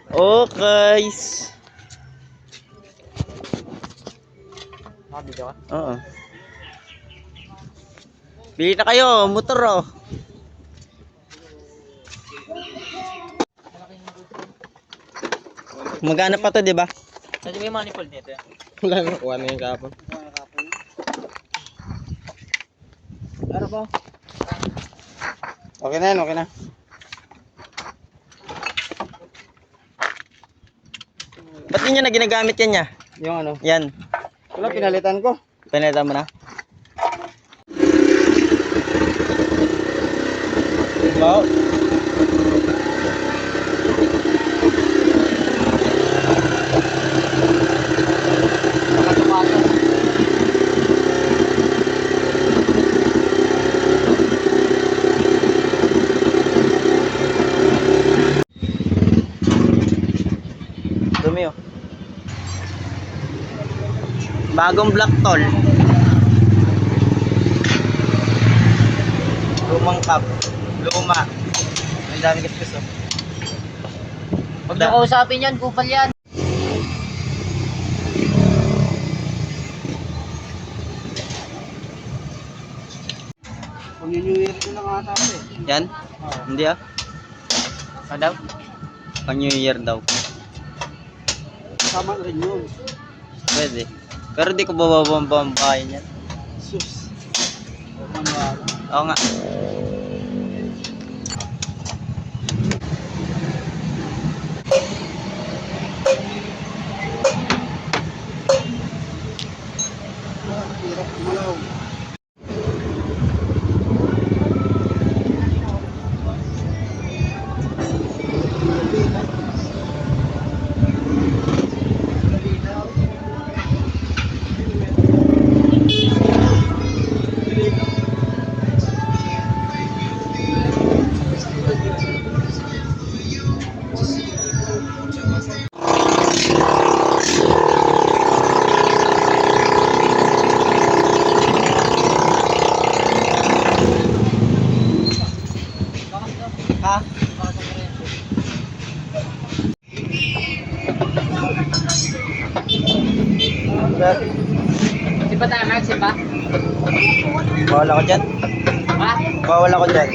Okay. Nakabidyo ka? Oo. Bili na kayo, motor oh. Magana pa to, di ba? Kasi may manifold nito yan. Wala na, kuha na yung kapon. Ano ba? Okay na yan, okay na. Ba't yun na ginagamit yan niya? Yung ano? Yan. Wala, pinalitan ko. Pinalitan mo na? Wow. Nakatumato. Dumi oh. Bagong black tol. Lumang cup. Luma. Ang dami gasgas oh. Huwag niyo kausapin yan, kupal yan. Kung New Year ko lang ata eh. Yan? Hindi ah. Ano daw? Pang New Year daw. Tama rin yun. Pwede. Pero di ko bababambahin yan. Sus. Oo nga. Hirap malaw. Ha? Si pa tayo, Max, si pa? Bawal ako dyan. Ha? Bawal ako dyan.